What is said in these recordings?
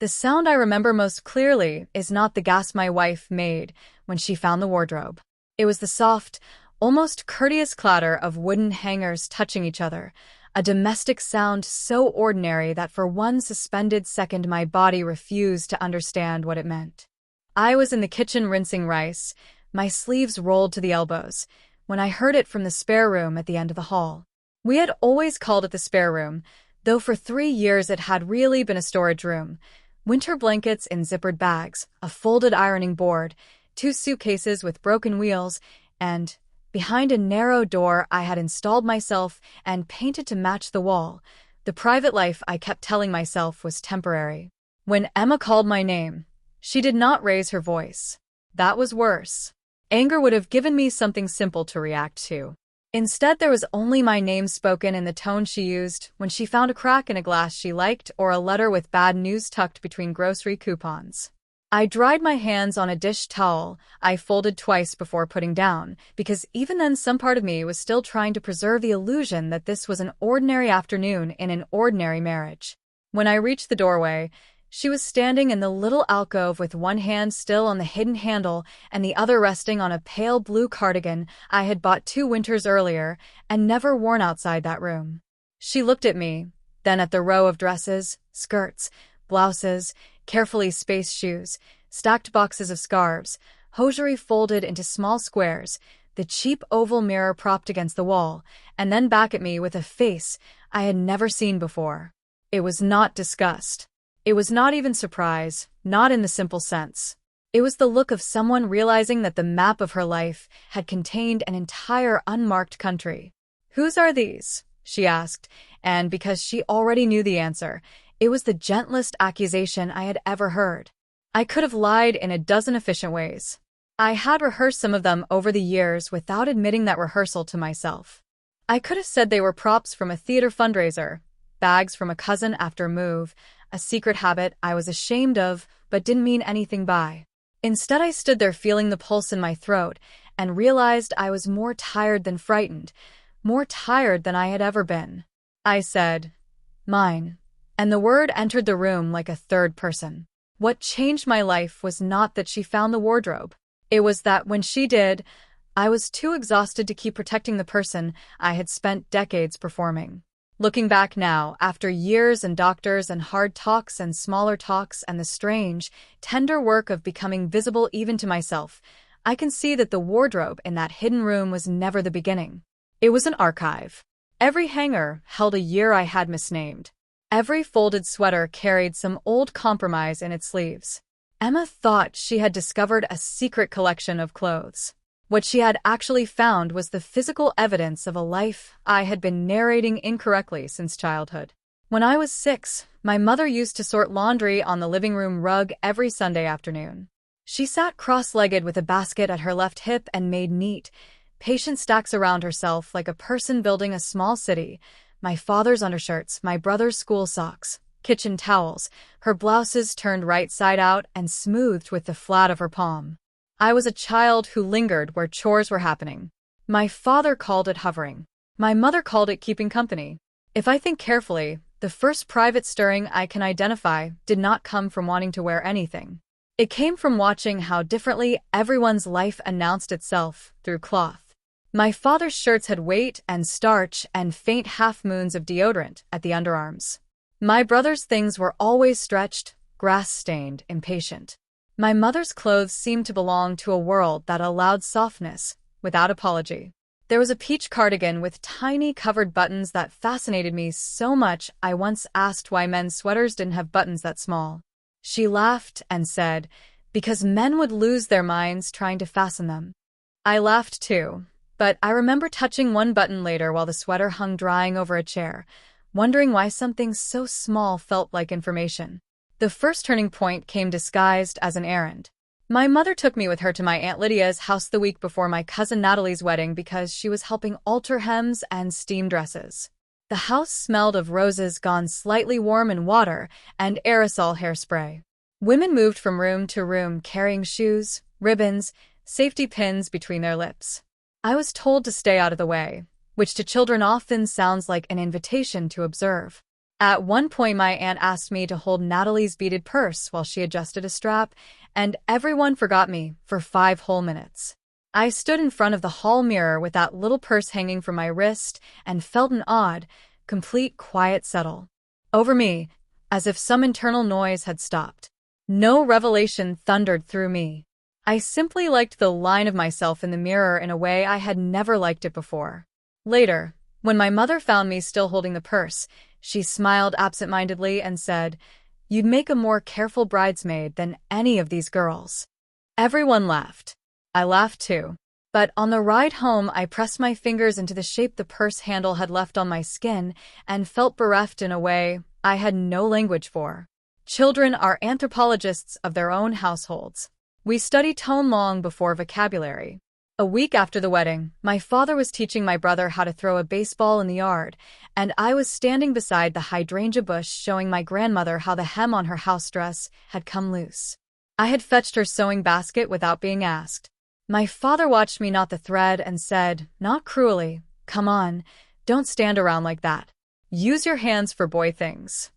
The sound I remember most clearly is not the gasp my wife made when she found the wardrobe. It was the soft, almost courteous clatter of wooden hangers touching each other, a domestic sound so ordinary that for one suspended second my body refused to understand what it meant. I was in the kitchen rinsing rice, my sleeves rolled to the elbows, when I heard it from the spare room at the end of the hall. We had always called it the spare room, though for 3 years it had really been a storage room. Winter blankets in zippered bags, a folded ironing board, 2 suitcases with broken wheels, and, behind a narrow door I had installed myself and painted to match the wall, the private life I kept telling myself was temporary. When Emma called my name, she did not raise her voice. That was worse. Anger would have given me something simple to react to. Instead, there was only my name spoken in the tone she used when she found a crack in a glass she liked or a letter with bad news tucked between grocery coupons. I dried my hands on a dish towel I folded twice before putting down, because even then some part of me was still trying to preserve the illusion that this was an ordinary afternoon in an ordinary marriage. When I reached the doorway, she was standing in the little alcove with one hand still on the hidden handle and the other resting on a pale blue cardigan I had bought 2 winters earlier and never worn outside that room. She looked at me, then at the row of dresses, skirts, blouses, carefully spaced shoes, stacked boxes of scarves, hosiery folded into small squares, the cheap oval mirror propped against the wall, and then back at me with a face I had never seen before. It was not disgust. It was not even surprise, not in the simple sense. It was the look of someone realizing that the map of her life had contained an entire unmarked country. "Whose are these?" she asked, and because she already knew the answer, it was the gentlest accusation I had ever heard. I could have lied in a dozen efficient ways. I had rehearsed some of them over the years without admitting that rehearsal to myself. I could have said they were props from a theater fundraiser, bags from a cousin after a move, a secret habit I was ashamed of but didn't mean anything by. Instead, I stood there feeling the pulse in my throat and realized I was more tired than frightened, more tired than I had ever been. I said, "Mine," and the word entered the room like a third person. What changed my life was not that she found the wardrobe. It was that when she did, I was too exhausted to keep protecting the person I had spent decades performing. Looking back now, after years and doctors and hard talks and smaller talks and the strange, tender work of becoming visible even to myself, I can see that the wardrobe in that hidden room was never the beginning. It was an archive. Every hanger held a year I had misnamed. Every folded sweater carried some old compromise in its sleeves. Emma thought she had discovered a secret collection of clothes. What she had actually found was the physical evidence of a life I had been narrating incorrectly since childhood. When I was 6, my mother used to sort laundry on the living room rug every Sunday afternoon. She sat cross-legged with a basket at her left hip and made neat, patient stacks around herself like a person building a small city. My father's undershirts, my brother's school socks, kitchen towels, her blouses turned right side out and smoothed with the flat of her palm. I was a child who lingered where chores were happening. My father called it hovering. My mother called it keeping company. If I think carefully, the first private stirring I can identify did not come from wanting to wear anything. It came from watching how differently everyone's life announced itself through cloth. My father's shirts had weight and starch and faint half-moons of deodorant at the underarms. My brother's things were always stretched, grass-stained, impatient. My mother's clothes seemed to belong to a world that allowed softness, without apology. There was a peach cardigan with tiny covered buttons that fascinated me so much I once asked why men's sweaters didn't have buttons that small. She laughed and said, because men would lose their minds trying to fasten them. I laughed too, but I remember touching one button later while the sweater hung drying over a chair, wondering why something so small felt like information. The first turning point came disguised as an errand. My mother took me with her to my Aunt Lydia's house the week before my cousin Natalie's wedding because she was helping alter hems and steam dresses. The house smelled of roses gone slightly warm in water and aerosol hairspray. Women moved from room to room carrying shoes, ribbons, safety pins between their lips. I was told to stay out of the way, which to children often sounds like an invitation to observe. At one point, my aunt asked me to hold Natalie's beaded purse while she adjusted a strap, and everyone forgot me for 5 whole minutes. I stood in front of the hall mirror with that little purse hanging from my wrist and felt an odd, complete quiet settle over me, as if some internal noise had stopped. No revelation thundered through me. I simply liked the line of myself in the mirror in a way I had never liked it before. Later, when my mother found me still holding the purse, she smiled absent-mindedly and said, "You'd make a more careful bridesmaid than any of these girls." Everyone laughed. I laughed too. But on the ride home, I pressed my fingers into the shape the purse handle had left on my skin and felt bereft in a way I had no language for. Children are anthropologists of their own households. We study tone long before vocabulary. A week after the wedding, my father was teaching my brother how to throw a baseball in the yard, and I was standing beside the hydrangea bush showing my grandmother how the hem on her house dress had come loose. I had fetched her sewing basket without being asked. My father watched me knot the thread and said, not cruelly, "Come on, don't stand around like that. Use your hands for boy things."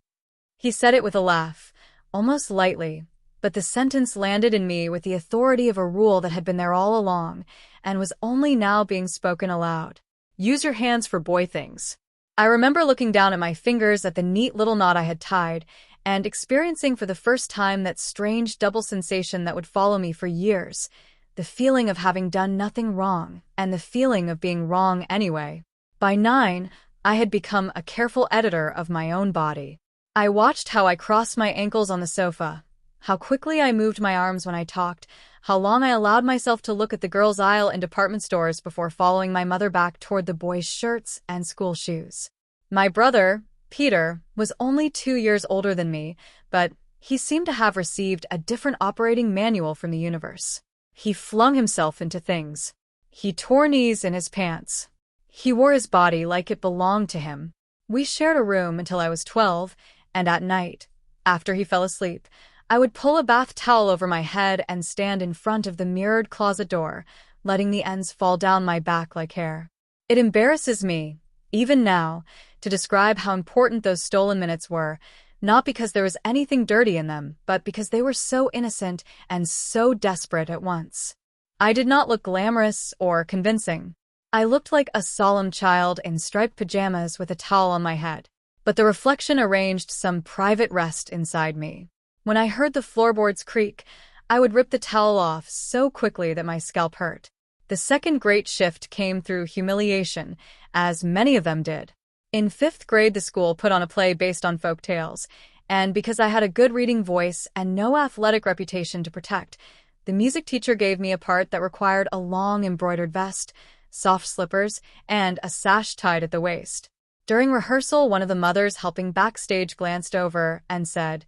He said it with a laugh, almost lightly, but the sentence landed in me with the authority of a rule that had been there all along and was only now being spoken aloud. Use your hands for boy things. I remember looking down at my fingers at the neat little knot I had tied and experiencing for the first time that strange double sensation that would follow me for years, the feeling of having done nothing wrong and the feeling of being wrong anyway. By 9, I had become a careful editor of my own body. I watched how I crossed my ankles on the sofa, how quickly I moved my arms when I talked, how long I allowed myself to look at the girls' aisle in department stores before following my mother back toward the boys' shirts and school shoes. My brother, Peter, was only 2 years older than me, but he seemed to have received a different operating manual from the universe. He flung himself into things. He tore knees in his pants. He wore his body like it belonged to him. We shared a room until I was 12, and at night, after he fell asleep, I would pull a bath towel over my head and stand in front of the mirrored closet door, letting the ends fall down my back like hair. It embarrasses me, even now, to describe how important those stolen minutes were, not because there was anything dirty in them, but because they were so innocent and so desperate at once. I did not look glamorous or convincing. I looked like a solemn child in striped pajamas with a towel on my head, but the reflection arranged some private rest inside me. When I heard the floorboards creak, I would rip the towel off so quickly that my scalp hurt. The second great shift came through humiliation, as many of them did. In 5th grade, the school put on a play based on folk tales, and because I had a good reading voice and no athletic reputation to protect, the music teacher gave me a part that required a long embroidered vest, soft slippers, and a sash tied at the waist. During rehearsal, one of the mothers helping backstage glanced over and said,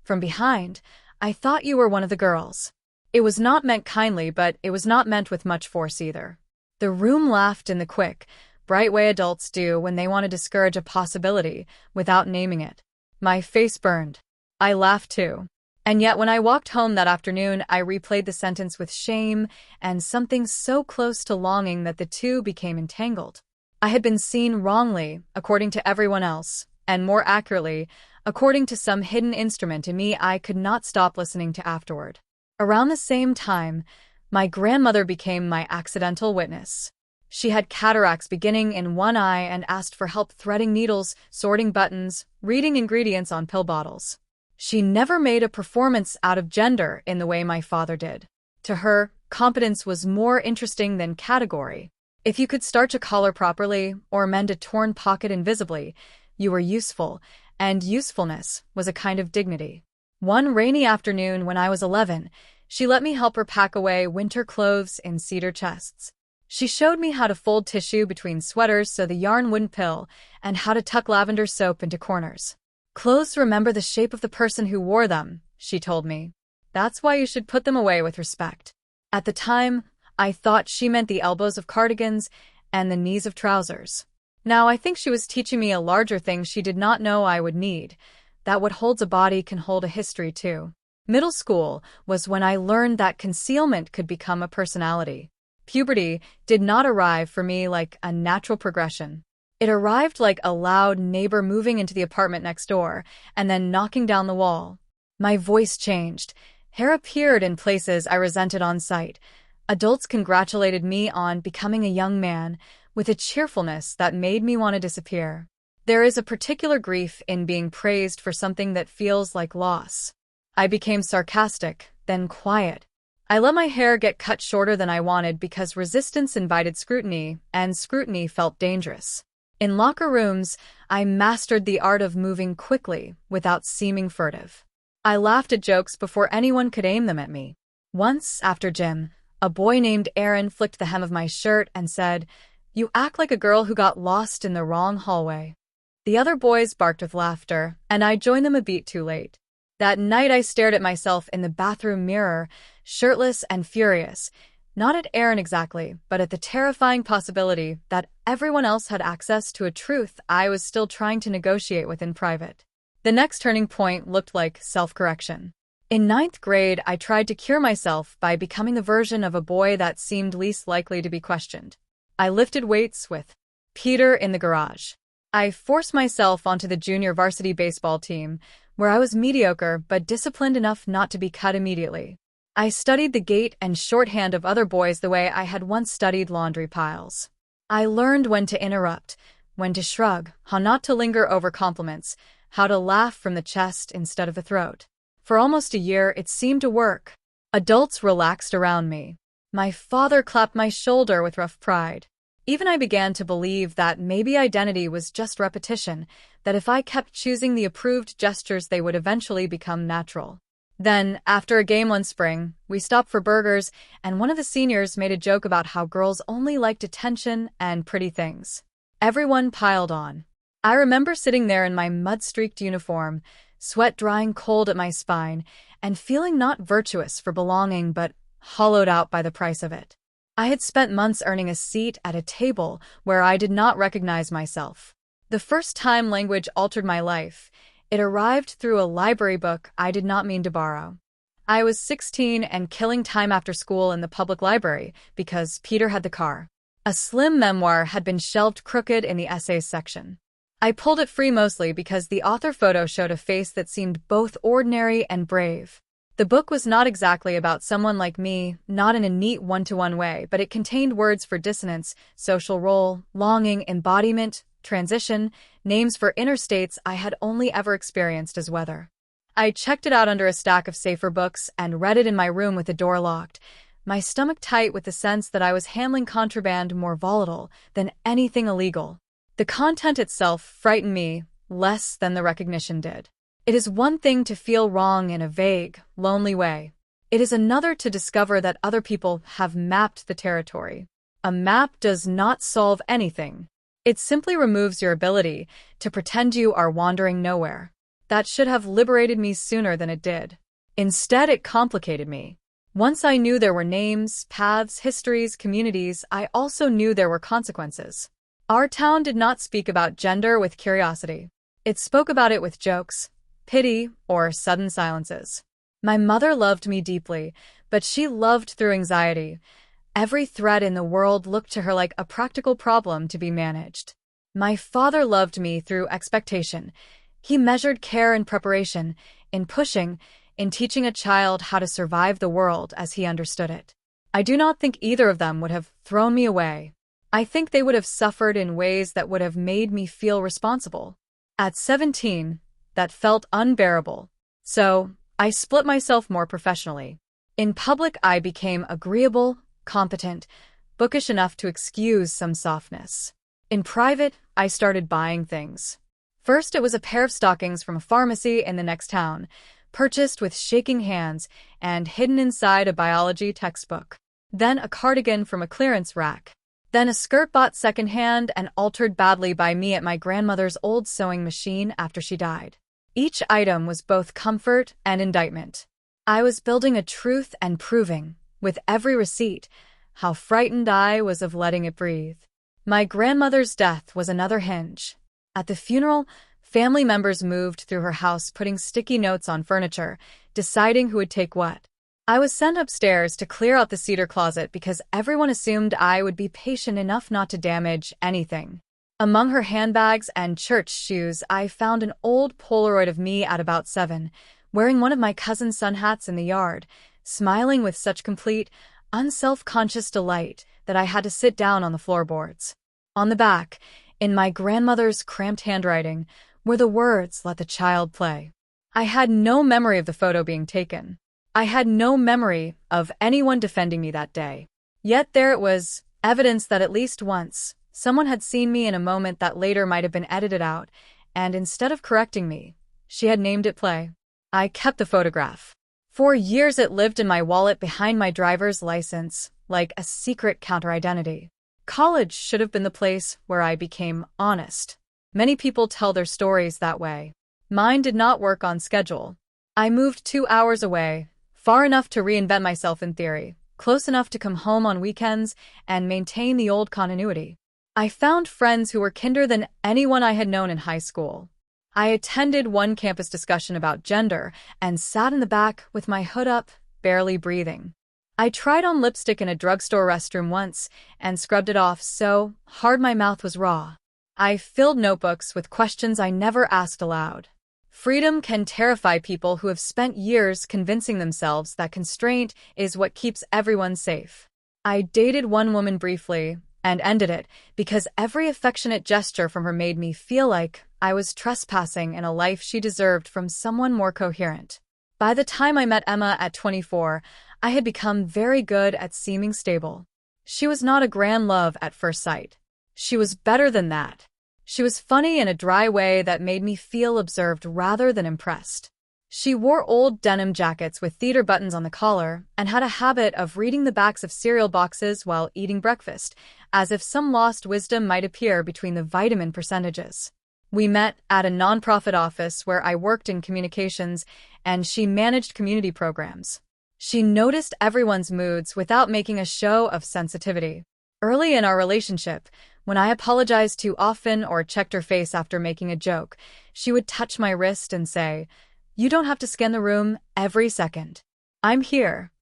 "From behind, I thought you were one of the girls." It was not meant kindly, but it was not meant with much force either. The room laughed in the quick, bright way adults do when they want to discourage a possibility without naming it. My face burned. I laughed too. And yet when I walked home that afternoon, I replayed the sentence with shame and something so close to longing that the two became entangled. I had been seen wrongly, according to everyone else, and more accurately, according to some hidden instrument in me I could not stop listening to afterward. Around the same time, my grandmother became my accidental witness. She had cataracts beginning in one eye and asked for help threading needles, sorting buttons, reading ingredients on pill bottles. She never made a performance out of gender in the way my father did. To her, competence was more interesting than category. If you could starch a collar properly or mend a torn pocket invisibly, you were useful, and usefulness was a kind of dignity. One rainy afternoon when I was 11, she let me help her pack away winter clothes in cedar chests. She showed me how to fold tissue between sweaters so the yarn wouldn't pill, and how to tuck lavender soap into corners. "Clothes remember the shape of the person who wore them," she told me. "That's why you should put them away with respect." At the time, I thought she meant the elbows of cardigans and the knees of trousers. Now I think she was teaching me a larger thing she did not know I would need, that what holds a body can hold a history too. Middle school was when I learned that concealment could become a personality. Puberty did not arrive for me like a natural progression. It arrived like a loud neighbor moving into the apartment next door and then knocking down the wall. My voice changed. Hair appeared in places I resented on sight. Adults congratulated me on becoming a young man with a cheerfulness that made me want to disappear. There is a particular grief in being praised for something that feels like loss. I became sarcastic, then quiet. I let my hair get cut shorter than I wanted because resistance invited scrutiny, and scrutiny felt dangerous. In locker rooms, I mastered the art of moving quickly without seeming furtive. I laughed at jokes before anyone could aim them at me. Once, after gym, a boy named Aaron flicked the hem of my shirt and said, "You act like a girl who got lost in the wrong hallway." The other boys barked with laughter, and I joined them a beat too late. That night I stared at myself in the bathroom mirror, shirtless and furious, not at Aaron exactly, but at the terrifying possibility that everyone else had access to a truth I was still trying to negotiate with in private. The next turning point looked like self-correction. In ninth grade, I tried to cure myself by becoming the version of a boy that seemed least likely to be questioned. I lifted weights with Peter in the garage. I forced myself onto the junior varsity baseball team, where I was mediocre but disciplined enough not to be cut immediately. I studied the gait and shorthand of other boys the way I had once studied laundry piles. I learned when to interrupt, when to shrug, how not to linger over compliments, how to laugh from the chest instead of the throat. For almost a year, it seemed to work. Adults relaxed around me. My father clapped my shoulder with rough pride. Even I began to believe that maybe identity was just repetition, that if I kept choosing the approved gestures they would eventually become natural. Then, after a game one spring, we stopped for burgers, and one of the seniors made a joke about how girls only liked attention and pretty things. Everyone piled on. I remember sitting there in my mud-streaked uniform, sweat drying cold at my spine, and feeling not virtuous for belonging but hollowed out by the price of it. I had spent months earning a seat at a table where I did not recognize myself. The first time language altered my life, it arrived through a library book I did not mean to borrow. I was 16 and killing time after school in the public library because Peter had the car. A slim memoir had been shelved crooked in the essays section. I pulled it free mostly because the author photo showed a face that seemed both ordinary and brave. The book was not exactly about someone like me, not in a neat one-to-one way, but it contained words for dissonance, social role, longing, embodiment, transition, names for inner states I had only ever experienced as weather. I checked it out under a stack of safer books and read it in my room with the door locked, my stomach tight with the sense that I was handling contraband more volatile than anything illegal. The content itself frightened me less than the recognition did. It is one thing to feel wrong in a vague, lonely way. It is another to discover that other people have mapped the territory. A map does not solve anything. It simply removes your ability to pretend you are wandering nowhere. That should have liberated me sooner than it did. Instead, it complicated me. Once I knew there were names, paths, histories, communities, I also knew there were consequences. Our town did not speak about gender with curiosity. It spoke about it with jokes, pity, or sudden silences. My mother loved me deeply, but she loved through anxiety. Every threat in the world looked to her like a practical problem to be managed. My father loved me through expectation. He measured care and preparation, in pushing, in teaching a child how to survive the world as he understood it. I do not think either of them would have thrown me away. I think they would have suffered in ways that would have made me feel responsible. At 17, that felt unbearable. So, I split myself more professionally. In public, I became agreeable, competent, bookish enough to excuse some softness. In private, I started buying things. First, it was a pair of stockings from a pharmacy in the next town, purchased with shaking hands and hidden inside a biology textbook. Then a cardigan from a clearance rack. Then a skirt bought secondhand and altered badly by me at my grandmother's old sewing machine after she died. Each item was both comfort and indictment. I was building a truth and proving, with every receipt, how frightened I was of letting it breathe. My grandmother's death was another hinge. At the funeral, family members moved through her house putting sticky notes on furniture, deciding who would take what. I was sent upstairs to clear out the cedar closet because everyone assumed I would be patient enough not to damage anything. Among her handbags and church shoes, I found an old Polaroid of me at about 7, wearing one of my cousin's sun hats in the yard, smiling with such complete, unself-conscious delight that I had to sit down on the floorboards. On the back, in my grandmother's cramped handwriting, were the words, "Let the child play." I had no memory of the photo being taken. I had no memory of anyone defending me that day. Yet there it was, evidence that at least once, someone had seen me in a moment that later might have been edited out, and instead of correcting me, she had named it Play. I kept the photograph. For years it lived in my wallet behind my driver's license, like a secret counter-identity. College should have been the place where I became honest. Many people tell their stories that way. Mine did not work on schedule. I moved 2 hours away, far enough to reinvent myself in theory, close enough to come home on weekends and maintain the old continuity. I found friends who were kinder than anyone I had known in high school. I attended one campus discussion about gender and sat in the back with my hood up, barely breathing. I tried on lipstick in a drugstore restroom once and scrubbed it off so hard my mouth was raw. I filled notebooks with questions I never asked aloud. Freedom can terrify people who have spent years convincing themselves that constraint is what keeps everyone safe. I dated one woman briefly and ended it because every affectionate gesture from her made me feel like I was trespassing in a life she deserved from someone more coherent. By the time I met Emma at 24, I had become very good at seeming stable. She was not a grand love at first sight. She was better than that. She was funny in a dry way that made me feel observed rather than impressed. She wore old denim jackets with theater buttons on the collar and had a habit of reading the backs of cereal boxes while eating breakfast, as if some lost wisdom might appear between the vitamin percentages. We met at a nonprofit office where I worked in communications, and she managed community programs. She noticed everyone's moods without making a show of sensitivity. Early in our relationship, when I apologized too often or checked her face after making a joke, she would touch my wrist and say, "You don't have to scan the room every second. I'm here."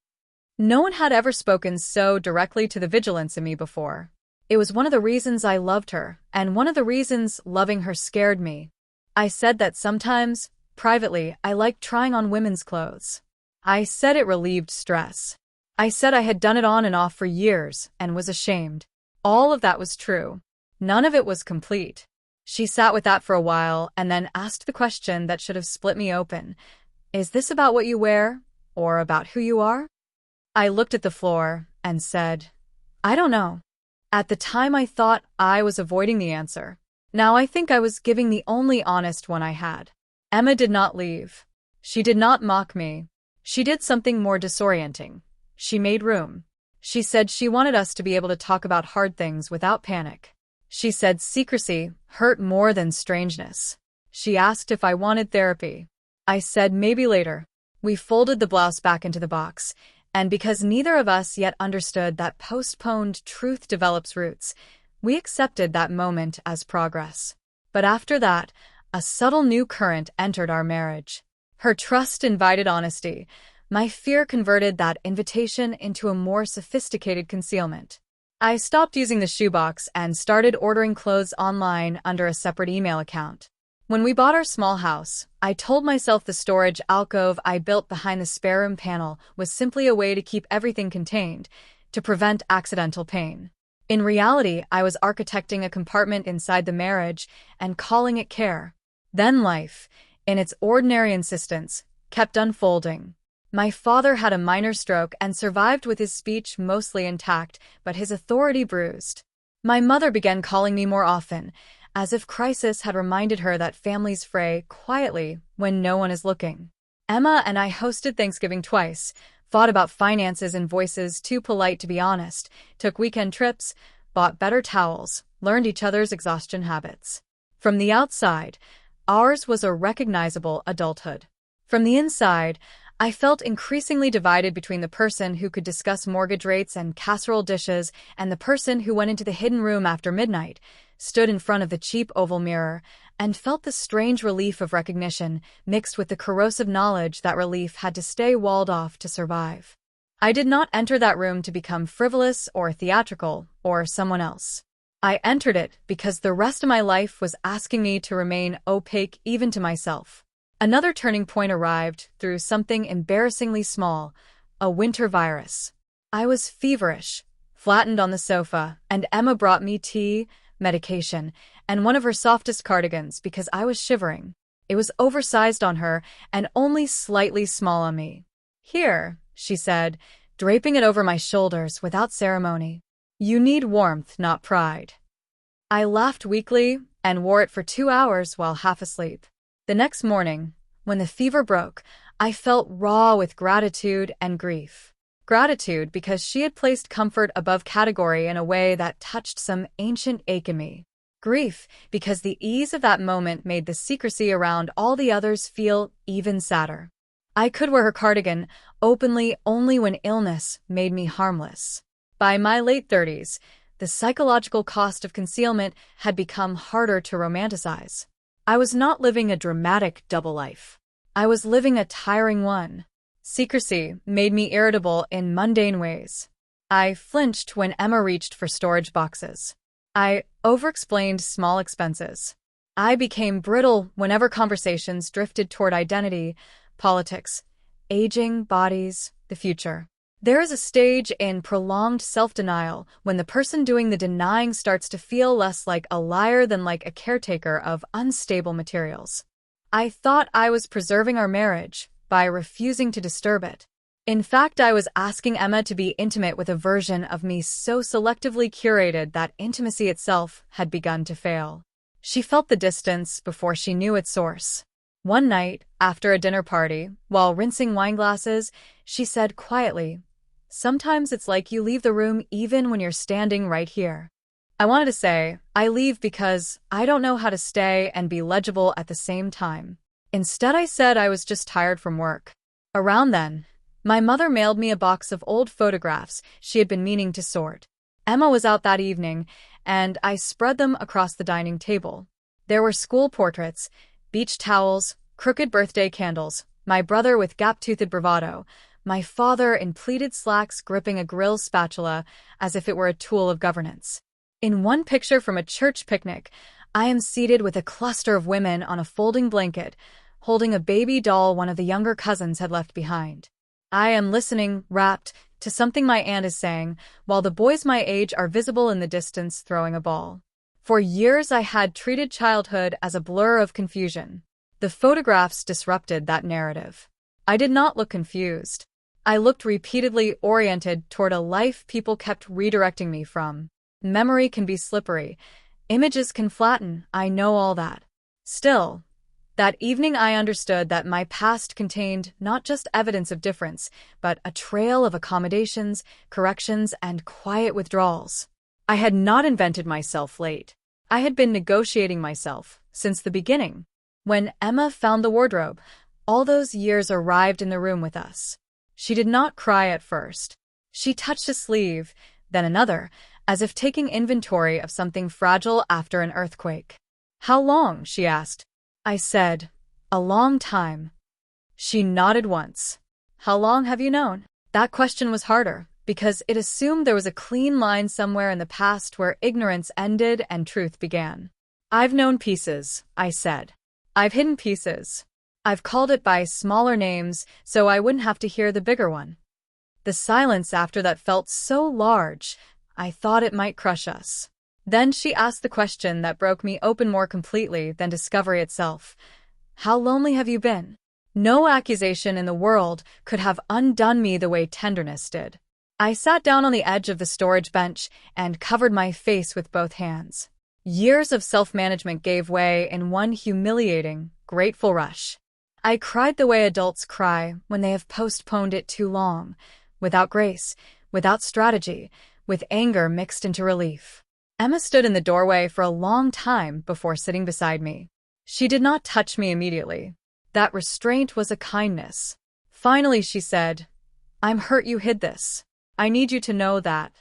No one had ever spoken so directly to the vigilance in me before. It was one of the reasons I loved her, and one of the reasons loving her scared me. I said that sometimes, privately, I liked trying on women's clothes. I said it relieved stress. I said I had done it on and off for years and was ashamed. All of that was true. None of it was complete. She sat with that for a while and then asked the question that should have split me open. Is this about what you wear, or about who you are? I looked at the floor and said, I don't know. At the time I thought I was avoiding the answer. Now I think I was giving the only honest one I had. Emma did not leave. She did not mock me. She did something more disorienting. She made room. She said she wanted us to be able to talk about hard things without panic. She said secrecy hurt more than strangeness. She asked if I wanted therapy. I said maybe later. We folded the blouse back into the box, and because neither of us yet understood that postponed truth develops roots, we accepted that moment as progress. But after that, a subtle new current entered our marriage. Her trust invited honesty. My fear converted that invitation into a more sophisticated concealment. I stopped using the shoebox and started ordering clothes online under a separate email account. When we bought our small house, I told myself the storage alcove I built behind the spare room panel was simply a way to keep everything contained, to prevent accidental pain. In reality, I was architecting a compartment inside the marriage and calling it care. Then life, in its ordinary insistence, kept unfolding. My father had a minor stroke and survived with his speech mostly intact, but his authority bruised. My mother began calling me more often, as if crisis had reminded her that families fray quietly when no one is looking. Emma and I hosted Thanksgiving twice, fought about finances in voices too polite to be honest, took weekend trips, bought better towels, learned each other's exhaustion habits. From the outside, ours was a recognizable adulthood. From the inside, I felt increasingly divided between the person who could discuss mortgage rates and casserole dishes and the person who went into the hidden room after midnight, stood in front of the cheap oval mirror, and felt the strange relief of recognition mixed with the corrosive knowledge that relief had to stay walled off to survive. I did not enter that room to become frivolous or theatrical or someone else. I entered it because the rest of my life was asking me to remain opaque even to myself. Another turning point arrived through something embarrassingly small, a winter virus. I was feverish, flattened on the sofa, and Emma brought me tea, medication, and one of her softest cardigans because I was shivering. It was oversized on her and only slightly small on me. "Here," she said, draping it over my shoulders without ceremony. "You need warmth, not pride." I laughed weakly and wore it for 2 hours while half asleep. The next morning, when the fever broke, I felt raw with gratitude and grief. Gratitude because she had placed comfort above category in a way that touched some ancient ache in me. Grief because the ease of that moment made the secrecy around all the others feel even sadder. I could wear her cardigan openly only when illness made me harmless. By my late 30s, the psychological cost of concealment had become harder to romanticize. I was not living a dramatic double life. I was living a tiring one. Secrecy made me irritable in mundane ways. I flinched when Emma reached for storage boxes. I overexplained small expenses. I became brittle whenever conversations drifted toward identity, politics, aging, bodies, the future. There is a stage in prolonged self-denial when the person doing the denying starts to feel less like a liar than like a caretaker of unstable materials. I thought I was preserving our marriage by refusing to disturb it. In fact, I was asking Emma to be intimate with a version of me so selectively curated that intimacy itself had begun to fail. She felt the distance before she knew its source. One night, after a dinner party, while rinsing wine glasses, she said quietly, "Sometimes it's like you leave the room even when you're standing right here." I wanted to say, I leave because I don't know how to stay and be legible at the same time. Instead, I said I was just tired from work. Around then, my mother mailed me a box of old photographs she had been meaning to sort. Emma was out that evening, and I spread them across the dining table. There were school portraits, beach towels, crooked birthday candles, my brother with gap-toothed bravado, my father in pleated slacks gripping a grill spatula as if it were a tool of governance. In one picture from a church picnic, I am seated with a cluster of women on a folding blanket, holding a baby doll one of the younger cousins had left behind. I am listening, rapt, to something my aunt is saying, while the boys my age are visible in the distance throwing a ball. For years I had treated childhood as a blur of confusion. The photographs disrupted that narrative. I did not look confused. I looked repeatedly oriented toward a life people kept redirecting me from. Memory can be slippery. Images can flatten, I know all that. Still, that evening I understood that my past contained not just evidence of difference, but a trail of accommodations, corrections, and quiet withdrawals. I had not invented myself late. I had been negotiating myself since the beginning. When Emma found the wardrobe, all those years arrived in the room with us. She did not cry at first. She touched a sleeve, then another, as if taking inventory of something fragile after an earthquake. "How long?" she asked. I said, "A long time." She nodded once. "How long have you known?" That question was harder, because it assumed there was a clean line somewhere in the past where ignorance ended and truth began. "I've known pieces," I said. "I've hidden pieces. I've called it by smaller names so I wouldn't have to hear the bigger one." The silence after that felt so large, I thought it might crush us. Then she asked the question that broke me open more completely than discovery itself. "How lonely have you been?" No accusation in the world could have undone me the way tenderness did. I sat down on the edge of the storage bench and covered my face with both hands. Years of self-management gave way in one humiliating, grateful rush. I cried the way adults cry when they have postponed it too long, without grace, without strategy, with anger mixed into relief. Emma stood in the doorway for a long time before sitting beside me. She did not touch me immediately. That restraint was a kindness. Finally, she said, "I'm hurt you hid this. I need you to know that.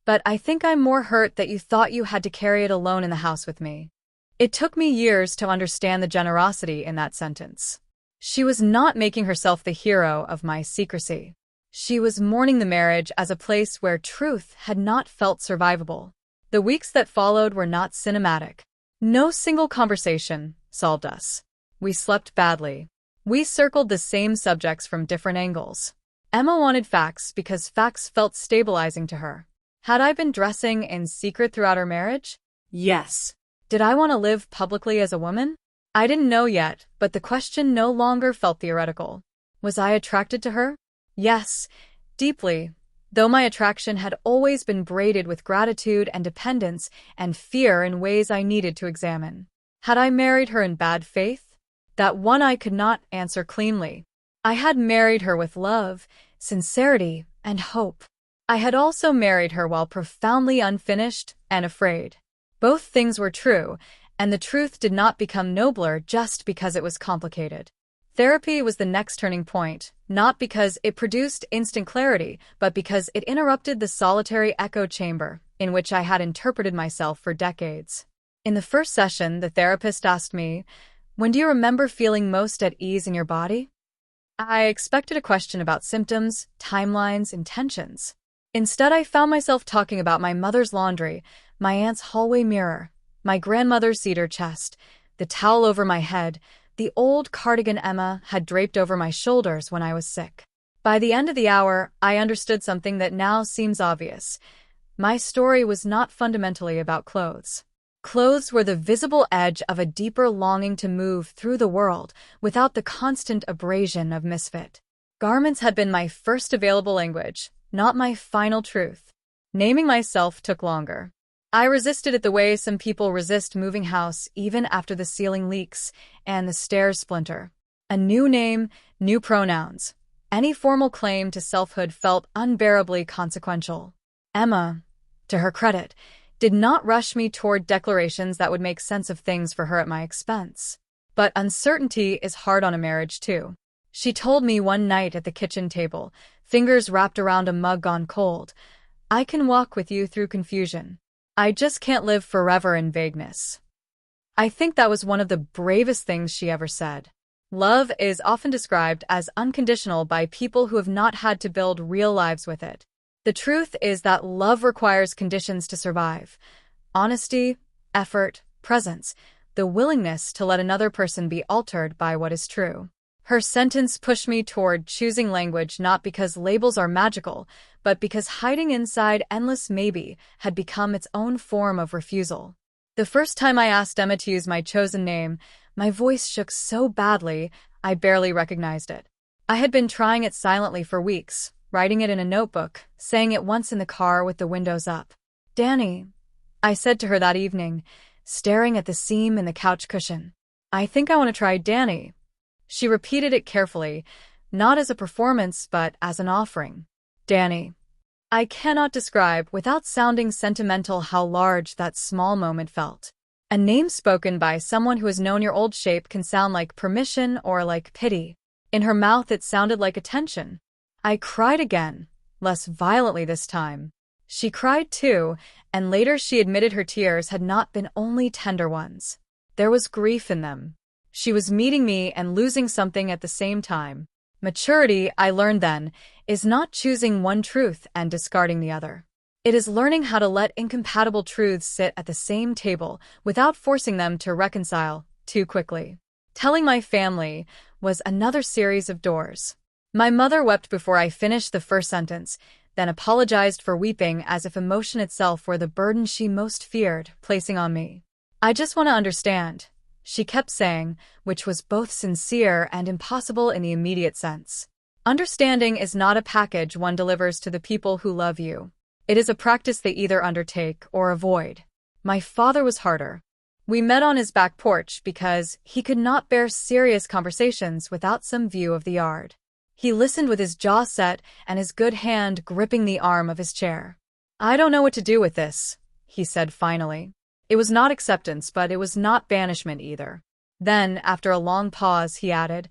But I think I'm more hurt that you thought you had to carry it alone in the house with me." It took me years to understand the generosity in that sentence. She was not making herself the hero of my secrecy. She was mourning the marriage as a place where truth had not felt survivable. The weeks that followed were not cinematic. No single conversation solved us. We slept badly. We circled the same subjects from different angles. Emma wanted facts because facts felt stabilizing to her. Had I been dressing in secret throughout our marriage? Yes. Did I want to live publicly as a woman? I didn't know yet, but the question no longer felt theoretical. Was I attracted to her? Yes, deeply, though my attraction had always been braided with gratitude and dependence and fear in ways I needed to examine. Had I married her in bad faith? That one I could not answer cleanly. I had married her with love, sincerity, and hope. I had also married her while profoundly unfinished and afraid. Both things were true, and the truth did not become nobler just because it was complicated. Therapy was the next turning point, not because it produced instant clarity, but because it interrupted the solitary echo chamber in which I had interpreted myself for decades. In the first session, the therapist asked me, "When do you remember feeling most at ease in your body?" I expected a question about symptoms, timelines, intentions. Instead, I found myself talking about my mother's laundry, my aunt's hallway mirror, my grandmother's cedar chest, the towel over my head, the old cardigan Emma had draped over my shoulders when I was sick. By the end of the hour, I understood something that now seems obvious. My story was not fundamentally about clothes. Clothes were the visible edge of a deeper longing to move through the world without the constant abrasion of misfit. Garments had been my first available language, not my final truth. Naming myself took longer. I resisted it the way some people resist moving house even after the ceiling leaks and the stairs splinter. A new name, new pronouns. Any formal claim to selfhood felt unbearably consequential. Emma, to her credit, did not rush me toward declarations that would make sense of things for her at my expense. But uncertainty is hard on a marriage, too. She told me one night at the kitchen table, fingers wrapped around a mug gone cold, "I can walk with you through confusion. I just can't live forever in vagueness." I think that was one of the bravest things she ever said. Love is often described as unconditional by people who have not had to build real lives with it. The truth is that love requires conditions to survive: honesty, effort, presence, the willingness to let another person be altered by what is true. Her sentence pushed me toward choosing language not because labels are magical, but because hiding inside endless maybe had become its own form of refusal. The first time I asked Emma to use my chosen name, my voice shook so badly I barely recognized it. I had been trying it silently for weeks, writing it in a notebook, saying it once in the car with the windows up. "Danny," I said to her that evening, staring at the seam in the couch cushion. "I think I want to try Danny." She repeated it carefully, not as a performance but as an offering. Danny. I cannot describe without sounding sentimental how large that small moment felt. A name spoken by someone who has known your old shape can sound like permission or like pity. In her mouth it sounded like attention. I cried again, less violently this time. She cried too, and later she admitted her tears had not been only tender ones. There was grief in them. She was meeting me and losing something at the same time. Maturity, I learned then, is not choosing one truth and discarding the other. It is learning how to let incompatible truths sit at the same table without forcing them to reconcile too quickly. Telling my family was another series of doors. My mother wept before I finished the first sentence, then apologized for weeping as if emotion itself were the burden she most feared placing on me. "I just want to understand," she kept saying, which was both sincere and impossible in the immediate sense. Understanding is not a package one delivers to the people who love you. It is a practice they either undertake or avoid. My father was harder. We met on his back porch because he could not bear serious conversations without some view of the yard. He listened with his jaw set and his good hand gripping the arm of his chair. "I don't know what to do with this," he said finally. It was not acceptance, but it was not banishment either. Then, after a long pause, he added,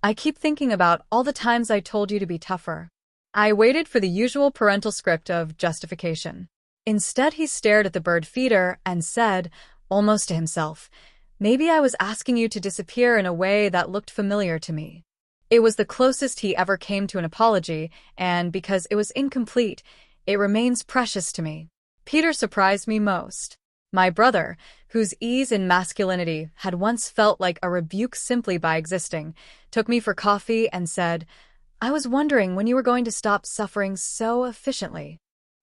"I keep thinking about all the times I told you to be tougher." I waited for the usual parental script of justification. Instead, he stared at the bird feeder and said, almost to himself, "Maybe I was asking you to disappear in a way that looked familiar to me." It was the closest he ever came to an apology, and because it was incomplete, it remains precious to me. Peter surprised me most. My brother, whose ease in masculinity had once felt like a rebuke simply by existing, took me for coffee and said, "I was wondering when you were going to stop suffering so efficiently."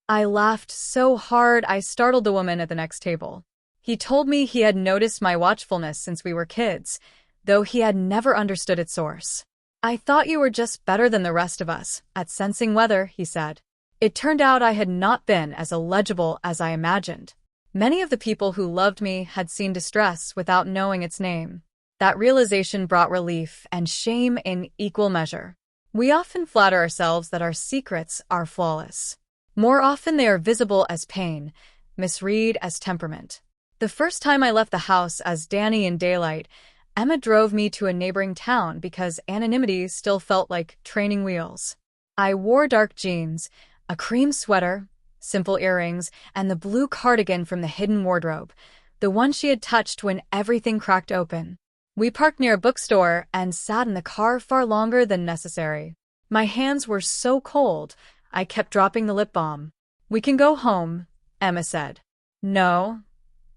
I laughed so hard I startled the woman at the next table. He told me he had noticed my watchfulness since we were kids, though he had never understood its source. "I thought you were just better than the rest of us at sensing weather," he said. It turned out I had not been as illegible as I imagined. Many of the people who loved me had seen distress without knowing its name. That realization brought relief and shame in equal measure. We often flatter ourselves that our secrets are flawless. More often they are visible as pain, misread as temperament. The first time I left the house as Danny in daylight, Emma drove me to a neighboring town because anonymity still felt like training wheels. I wore dark jeans, a cream sweater, simple earrings, and the blue cardigan from the hidden wardrobe, the one she had touched when everything cracked open. We parked near a bookstore and sat in the car far longer than necessary. My hands were so cold, I kept dropping the lip balm. "We can go home," Emma said. "No,"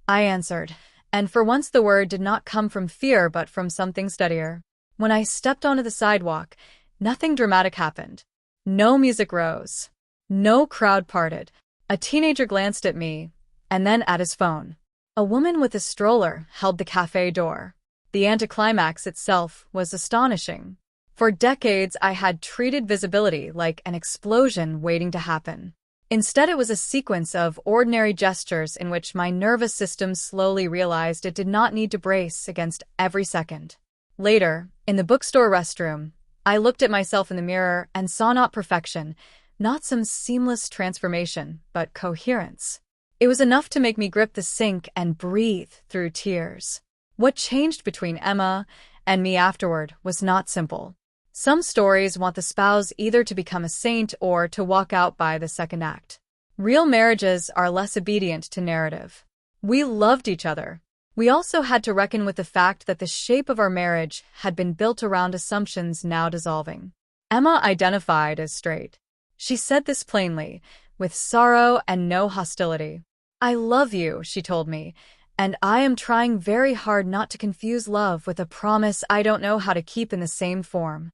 I answered, and for once the word did not come from fear but from something steadier. When I stepped onto the sidewalk, nothing dramatic happened. No music rose. No crowd parted. A teenager glanced at me, and then at his phone. A woman with a stroller held the cafe door. The anticlimax itself was astonishing. For decades, I had treated visibility like an explosion waiting to happen. Instead, it was a sequence of ordinary gestures in which my nervous system slowly realized it did not need to brace against every second. Later, in the bookstore restroom, I looked at myself in the mirror and saw not perfection, not some seamless transformation, but coherence. It was enough to make me grip the sink and breathe through tears. What changed between Emma and me afterward was not simple. Some stories want the spouse either to become a saint or to walk out by the second act. Real marriages are less obedient to narrative. We loved each other. We also had to reckon with the fact that the shape of our marriage had been built around assumptions now dissolving. Emma identified as straight. She said this plainly, with sorrow and no hostility. "I love you," she told me, "and I am trying very hard not to confuse love with a promise I don't know how to keep in the same form."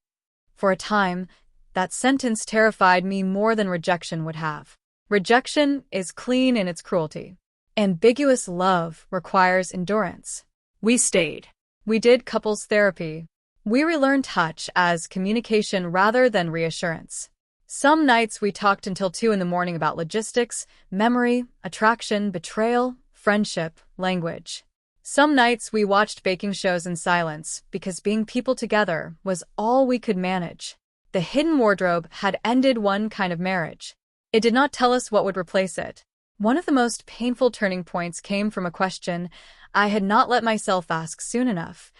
For a time, that sentence terrified me more than rejection would have. Rejection is clean in its cruelty. Ambiguous love requires endurance. We stayed. We did couples therapy. We relearned touch as communication rather than reassurance. Some nights we talked until 2 a.m. about logistics, memory, attraction, betrayal, friendship, language. Some nights we watched baking shows in silence because being people together was all we could manage. The hidden wardrobe had ended one kind of marriage. It did not tell us what would replace it. One of the most painful turning points came from a question I had not let myself ask soon enough.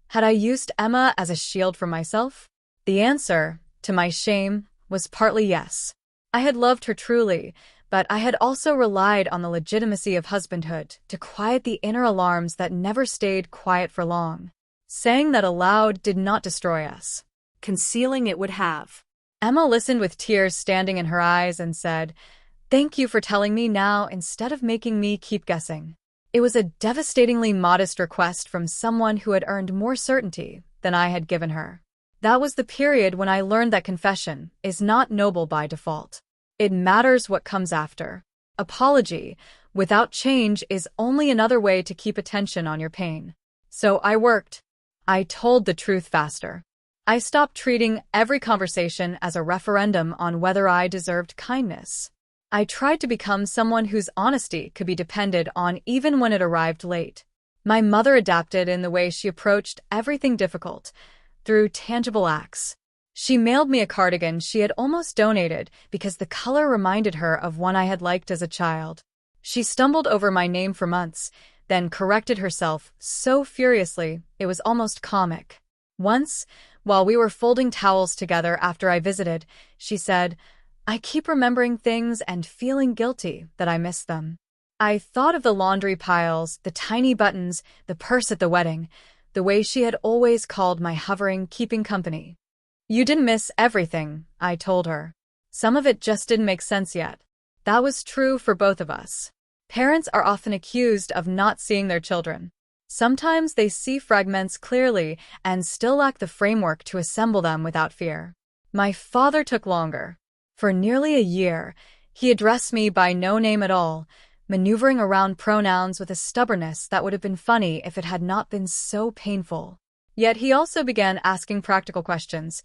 Had I used Emma as a shield for myself? The answer, to my shame, was partly yes. I had loved her truly, but I had also relied on the legitimacy of husbandhood to quiet the inner alarms that never stayed quiet for long. Saying that aloud did not destroy us. Concealing it would have. Emma listened with tears standing in her eyes and said, "Thank you for telling me now instead of making me keep guessing." It was a devastatingly modest request from someone who had earned more certainty than I had given her. That was the period when I learned that confession is not noble by default. It matters what comes after. Apology, without change, is only another way to keep attention on your pain. So I worked. I told the truth faster. I stopped treating every conversation as a referendum on whether I deserved kindness. I tried to become someone whose honesty could be depended on even when it arrived late. My mother adapted in the way she approached everything difficult, through tangible acts. She mailed me a cardigan she had almost donated because the color reminded her of one I had liked as a child. She stumbled over my name for months, then corrected herself so furiously it was almost comic. Once, while we were folding towels together after I visited, she said, "I keep remembering things and feeling guilty that I miss them." I thought of the laundry piles, the tiny buttons, the purse at the wedding, the way she had always called my hovering, keeping company. "You didn't miss everything," I told her. "Some of it just didn't make sense yet." That was true for both of us. Parents are often accused of not seeing their children. Sometimes they see fragments clearly and still lack the framework to assemble them without fear. My father took longer. For nearly a year, he addressed me by no name at all, maneuvering around pronouns with a stubbornness that would have been funny if it had not been so painful. Yet he also began asking practical questions.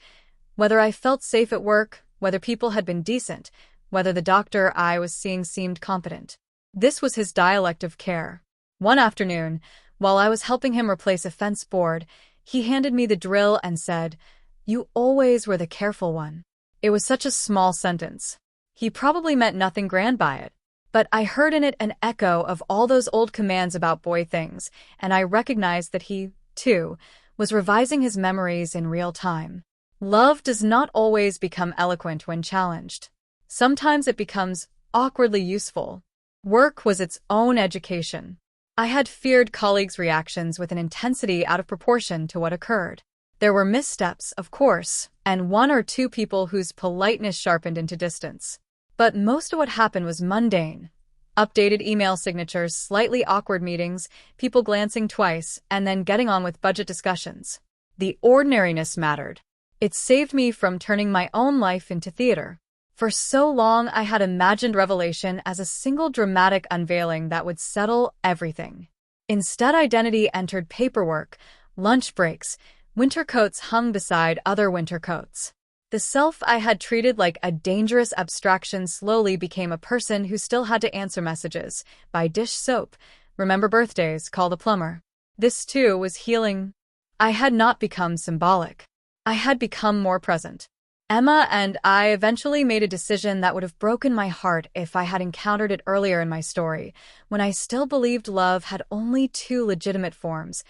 Whether I felt safe at work, whether people had been decent, whether the doctor I was seeing seemed competent. This was his dialect of care. One afternoon, while I was helping him replace a fence board, he handed me the drill and said, "You always were the careful one." It was such a small sentence. He probably meant nothing grand by it, but I heard in it an echo of all those old commands about boy things, and I recognized that he, too, was revising his memories in real time. Love does not always become eloquent when challenged. Sometimes it becomes awkwardly useful. Work was its own education. I had feared colleagues' reactions with an intensity out of proportion to what occurred. There were missteps, of course, and one or two people whose politeness sharpened into distance. But most of what happened was mundane. Updated email signatures, slightly awkward meetings, people glancing twice, and then getting on with budget discussions. The ordinariness mattered. It saved me from turning my own life into theater. For so long, I had imagined revelation as a single dramatic unveiling that would settle everything. Instead, identity entered paperwork, lunch breaks, winter coats hung beside other winter coats. The self I had treated like a dangerous abstraction slowly became a person who still had to answer messages, buy dish soap, remember birthdays, call the plumber. This, too, was healing. I had not become symbolic. I had become more present. Emma and I eventually made a decision that would have broken my heart if I had encountered it earlier in my story, when I still believed love had only two legitimate forms,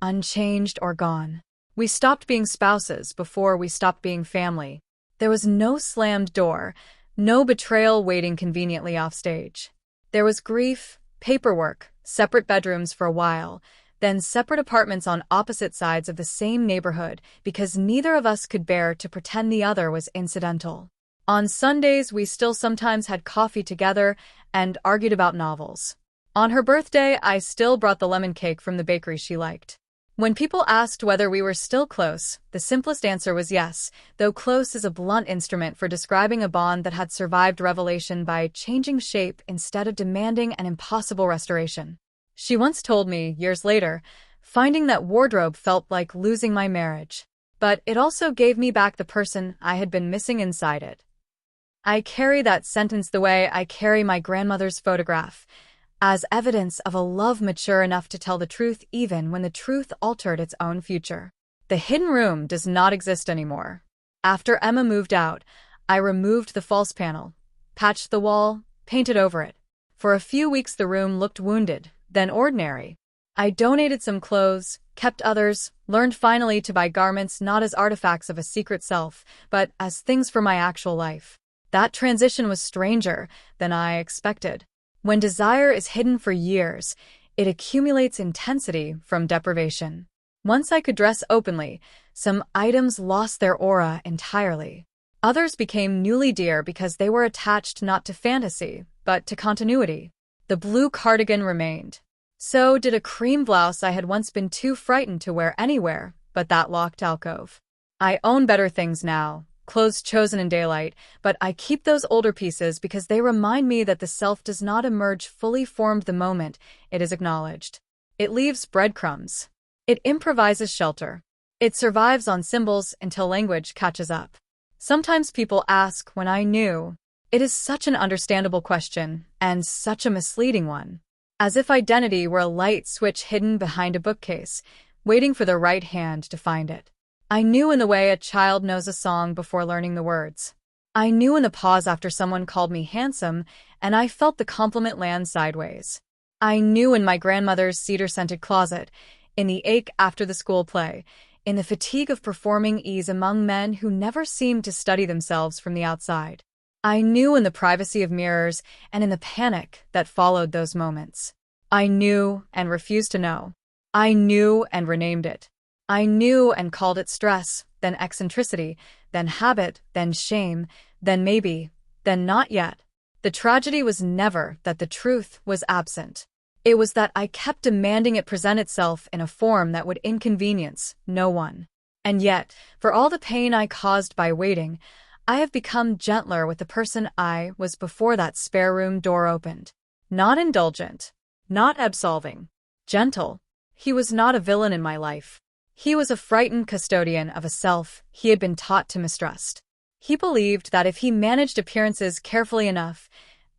unchanged or gone. We stopped being spouses before we stopped being family. There was no slammed door, no betrayal waiting conveniently offstage. There was grief, paperwork, separate bedrooms for a while, then separate apartments on opposite sides of the same neighborhood because neither of us could bear to pretend the other was incidental. On Sundays, we still sometimes had coffee together and argued about novels. On her birthday, I still brought the lemon cake from the bakery she liked. When people asked whether we were still close, the simplest answer was yes, though close is a blunt instrument for describing a bond that had survived revelation by changing shape instead of demanding an impossible restoration. She once told me, years later, finding that wardrobe felt like losing my marriage. But it also gave me back the person I had been missing inside it. I carry that sentence the way I carry my grandmother's photograph, as evidence of a love mature enough to tell the truth even when the truth altered its own future. The hidden room does not exist anymore. After Emma moved out, I removed the false panel, patched the wall, painted over it. For a few weeks the room looked wounded, then ordinary. I donated some clothes, kept others, learned finally to buy garments not as artifacts of a secret self, but as things for my actual life. That transition was stranger than I expected. When desire is hidden for years, it accumulates intensity from deprivation. Once I could dress openly, some items lost their aura entirely. Others became newly dear because they were attached not to fantasy, but to continuity. The blue cardigan remained. So did a cream blouse I had once been too frightened to wear anywhere but that locked alcove. I own better things now, clothes chosen in daylight, but I keep those older pieces because they remind me that the self does not emerge fully formed the moment it is acknowledged. It leaves breadcrumbs. It improvises shelter. It survives on symbols until language catches up. Sometimes people ask when I knew. It is such an understandable question, and such a misleading one. As if identity were a light switch hidden behind a bookcase, waiting for the right hand to find it. I knew in the way a child knows a song before learning the words. I knew in the pause after someone called me handsome, and I felt the compliment land sideways. I knew in my grandmother's cedar-scented closet, in the ache after the school play, in the fatigue of performing ease among men who never seemed to study themselves from the outside. I knew in the privacy of mirrors and in the panic that followed those moments. I knew and refused to know. I knew and renamed it. I knew and called it stress, then eccentricity, then habit, then shame, then maybe, then not yet. The tragedy was never that the truth was absent. It was that I kept demanding it present itself in a form that would inconvenience no one. And yet, for all the pain I caused by waiting, I have become gentler with the person I was before that spare room door opened. Not indulgent, not absolving, gentle. He was not a villain in my life. He was a frightened custodian of a self he had been taught to mistrust. He believed that if he managed appearances carefully enough,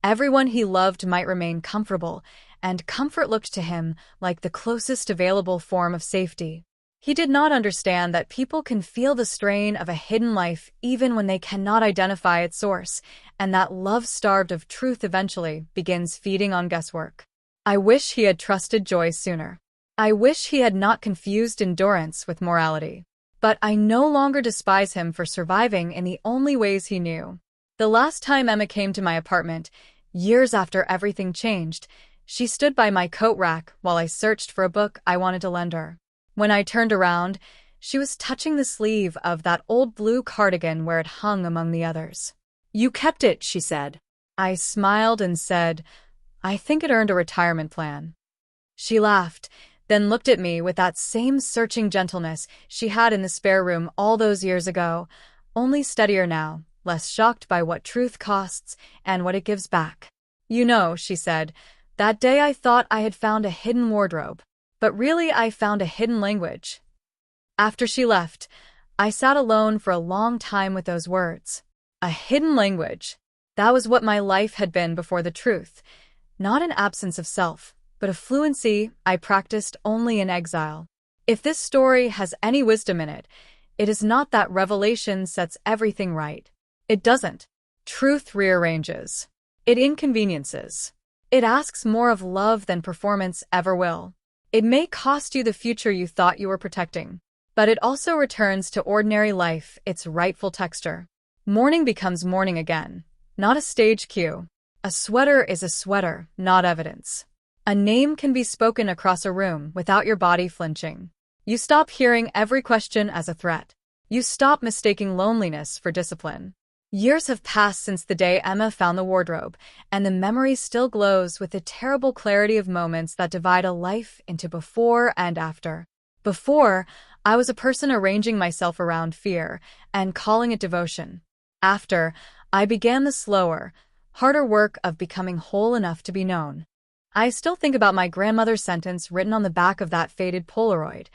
everyone he loved might remain comfortable, and comfort looked to him like the closest available form of safety. He did not understand that people can feel the strain of a hidden life even when they cannot identify its source, and that love starved of truth eventually begins feeding on guesswork. I wish he had trusted Joy sooner. I wish he had not confused endurance with morality. But I no longer despise him for surviving in the only ways he knew. The last time Emma came to my apartment, years after everything changed, she stood by my coat rack while I searched for a book I wanted to lend her. When I turned around, she was touching the sleeve of that old blue cardigan where it hung among the others. "You kept it," she said. I smiled and said, "I think it earned a retirement plan." She laughed, then looked at me with that same searching gentleness she had in the spare room all those years ago, only steadier now, less shocked by what truth costs and what it gives back. "You know," she said, "that day I thought I had found a hidden wardrobe. But really I found a hidden language." After she left, I sat alone for a long time with those words. A hidden language. That was what my life had been before the truth. Not an absence of self, but a fluency I practiced only in exile. If this story has any wisdom in it, it is not that revelation sets everything right. It doesn't. Truth rearranges. It inconveniences. It asks more of love than performance ever will. It may cost you the future you thought you were protecting, but it also returns to ordinary life its rightful texture. Morning becomes morning again, not a stage cue. A sweater is a sweater, not evidence. A name can be spoken across a room without your body flinching. You stop hearing every question as a threat. You stop mistaking loneliness for discipline. Years have passed since the day Emma found the wardrobe, and the memory still glows with the terrible clarity of moments that divide a life into before and after. Before, I was a person arranging myself around fear and calling it devotion. After, I began the slower, harder work of becoming whole enough to be known. I still think about my grandmother's sentence written on the back of that faded Polaroid,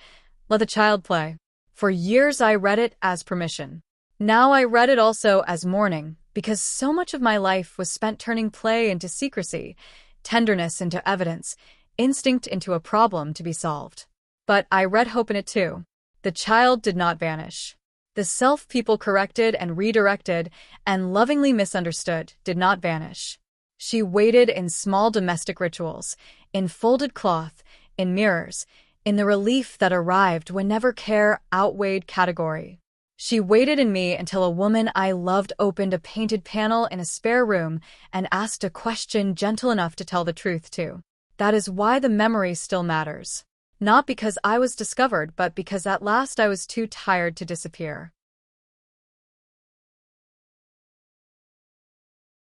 "Let the child play." For years I read it as permission. Now I read it also as mourning, because so much of my life was spent turning play into secrecy, tenderness into evidence, instinct into a problem to be solved. But I read hope in it too. The child did not vanish. The self people corrected and redirected and lovingly misunderstood did not vanish. She waited in small domestic rituals, in folded cloth, in mirrors, in the relief that arrived whenever care outweighed category. She waited in me until a woman I loved opened a painted panel in a spare room and asked a question gentle enough to tell the truth to. That is why the memory still matters. Not because I was discovered, but because at last I was too tired to disappear.